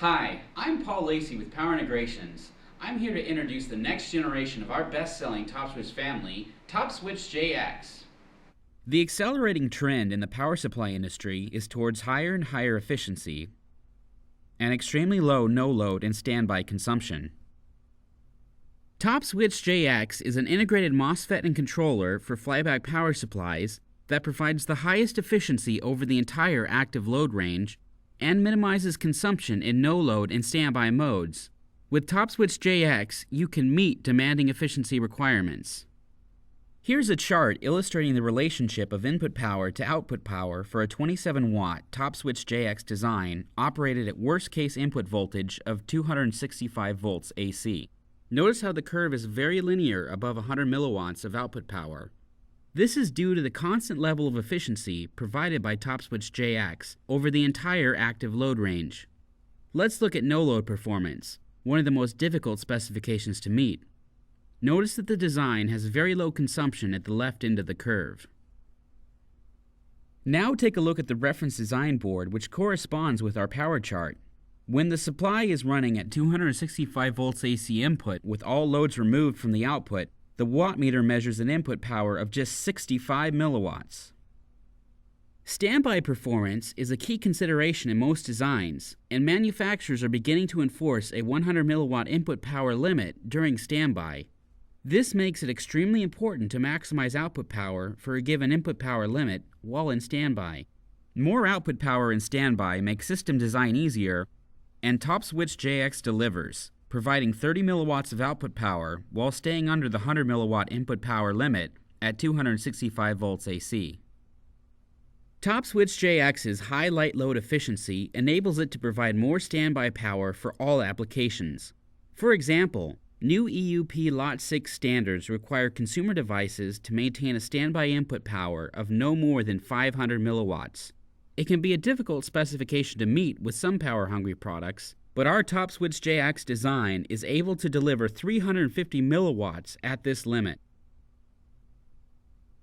Hi, I'm Paul Lacey with Power Integrations. I'm here to introduce the next generation of our best-selling TOPSwitch family, TOPSwitch-JX. The accelerating trend in the power supply industry is towards higher and higher efficiency and extremely low no-load and standby consumption. TOPSwitch-JX is an integrated MOSFET and controller for flyback power supplies that provides the highest efficiency over the entire active load range and minimizes consumption in no-load and standby modes. With TOPSwitch-JX, you can meet demanding efficiency requirements. Here's a chart illustrating the relationship of input power to output power for a 27-watt TOPSwitch-JX design operated at worst-case input voltage of 265 volts AC. Notice how the curve is very linear above 100 milliwatts of output power. This is due to the constant level of efficiency provided by TOPSwitch-JX over the entire active load range. Let's look at no-load performance, one of the most difficult specifications to meet. Notice that the design has very low consumption at the left end of the curve. Now take a look at the reference design board, which corresponds with our power chart. When the supply is running at 265 volts AC input with all loads removed from the output, the wattmeter measures an input power of just 65 milliwatts. Standby performance is a key consideration in most designs, and manufacturers are beginning to enforce a 100 milliwatt input power limit during standby. This makes it extremely important to maximize output power for a given input power limit while in standby. More output power in standby makes system design easier, and TOPSwitch-JX delivers, providing 30 milliwatts of output power while staying under the 100 milliwatt input power limit at 265 volts AC. TOPSwitch-JX's high light load efficiency enables it to provide more standby power for all applications. For example, new EUP Lot 6 standards require consumer devices to maintain a standby input power of no more than 500 milliwatts. It can be a difficult specification to meet with some power-hungry products, but our TOPSwitch-JX design is able to deliver 350 milliwatts at this limit.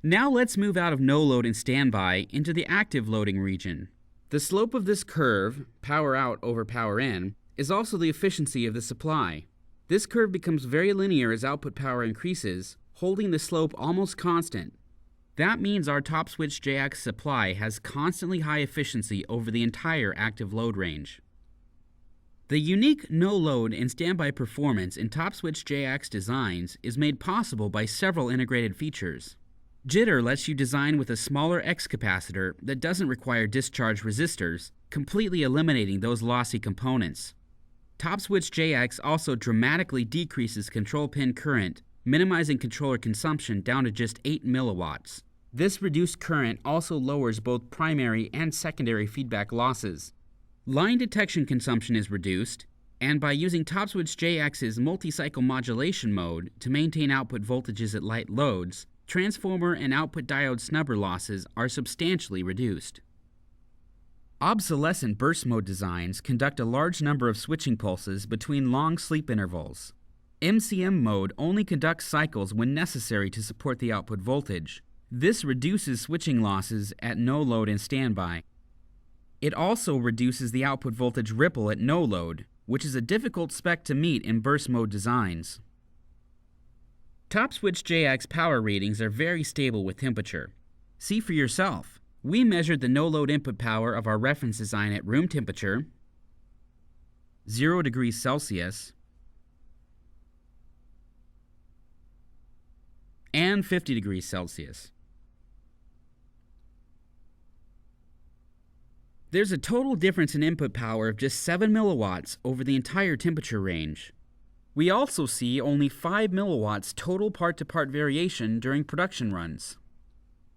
Now let's move out of no-load and standby into the active loading region. The slope of this curve, power out over power in, is also the efficiency of the supply. This curve becomes very linear as output power increases, holding the slope almost constant. That means our TOPSwitch-JX supply has constantly high efficiency over the entire active load range. The unique no-load and standby performance in TOPSwitch-JX designs is made possible by several integrated features. Jitter lets you design with a smaller X capacitor that doesn't require discharge resistors, completely eliminating those lossy components. TOPSwitch-JX also dramatically decreases control pin current, minimizing controller consumption down to just 8 milliwatts. This reduced current also lowers both primary and secondary feedback losses. Line detection consumption is reduced, and by using TOPSwitch-JX's multi-cycle modulation mode to maintain output voltages at light loads, transformer and output diode snubber losses are substantially reduced. Obsolescent burst mode designs conduct a large number of switching pulses between long sleep intervals. MCM mode only conducts cycles when necessary to support the output voltage. This reduces switching losses at no load and standby. It also reduces the output voltage ripple at no load, which is a difficult spec to meet in burst mode designs. TOPSwitch-JX power readings are very stable with temperature. See for yourself. We measured the no-load input power of our reference design at room temperature, 0 degrees Celsius, and 50 degrees Celsius. There's a total difference in input power of just 7 milliwatts over the entire temperature range. We also see only 5 milliwatts total part-to-part variation during production runs.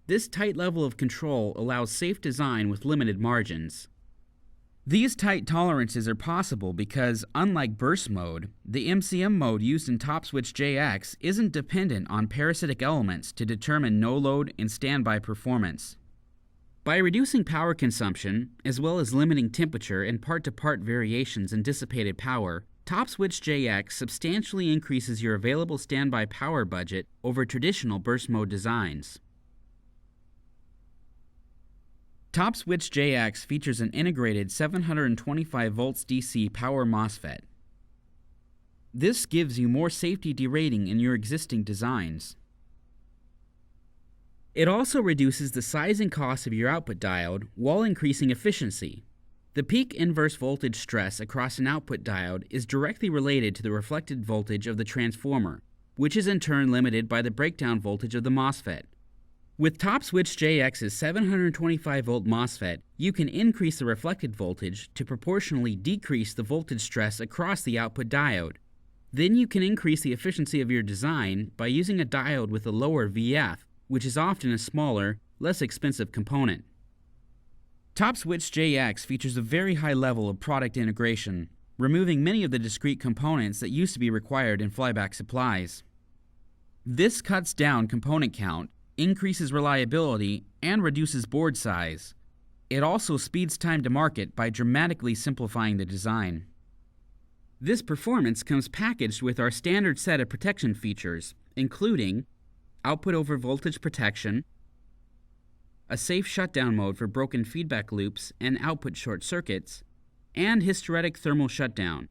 This tight level of control allows safe design with limited margins. These tight tolerances are possible because, unlike burst mode, the MCM mode used in TOPSwitch-JX isn't dependent on parasitic elements to determine no-load and standby performance. By reducing power consumption, as well as limiting temperature and part-to-part variations in dissipated power, TOPSwitch-JX substantially increases your available standby power budget over traditional burst mode designs. TOPSwitch-JX features an integrated 725 volts DC power MOSFET. This gives you more safety derating in your existing designs. It also reduces the size and cost of your output diode while increasing efficiency. The peak inverse voltage stress across an output diode is directly related to the reflected voltage of the transformer, which is in turn limited by the breakdown voltage of the MOSFET. With TOPSwitch-JX's 725 volt MOSFET, you can increase the reflected voltage to proportionally decrease the voltage stress across the output diode. Then you can increase the efficiency of your design by using a diode with a lower VF, which is often a smaller, less expensive component. TOPSwitch-JX features a very high level of product integration, removing many of the discrete components that used to be required in flyback supplies. This cuts down component count, increases reliability, and reduces board size. It also speeds time to market by dramatically simplifying the design. This performance comes packaged with our standard set of protection features, including output over voltage protection, a safe shutdown mode for broken feedback loops and output short circuits, and hysteretic thermal shutdown.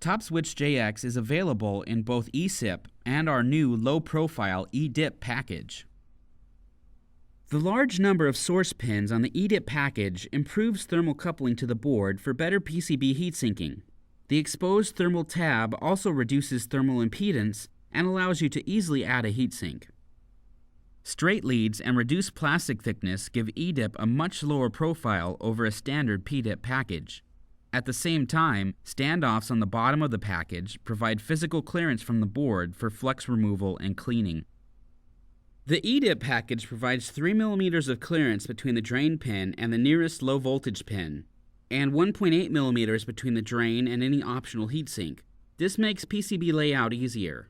TOPSwitch-JX is available in both eSIP and our new low-profile eDIP package. The large number of source pins on the eDIP package improves thermal coupling to the board for better PCB heat sinking. The exposed thermal tab also reduces thermal impedance and allows you to easily add a heatsink. Straight leads and reduced plastic thickness give eDIP a much lower profile over a standard PDIP package. At the same time, standoffs on the bottom of the package provide physical clearance from the board for flux removal and cleaning. The eDIP package provides 3 mm of clearance between the drain pin and the nearest low voltage pin, and 1.8 mm between the drain and any optional heatsink. This makes PCB layout easier.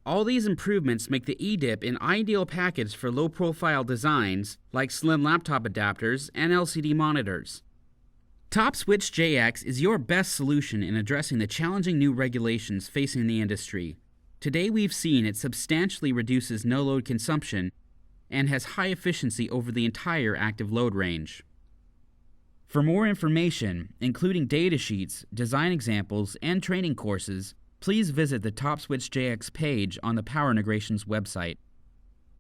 All these improvements make the eDIP an ideal package for low-profile designs like slim laptop adapters and LCD monitors. TOPSwitch-JX is your best solution in addressing the challenging new regulations facing the industry. Today we've seen it substantially reduces no-load consumption and has high efficiency over the entire active load range. For more information, including datasheets, design examples, and training courses, please visit the TOPSwitch-JX page on the Power Integrations website.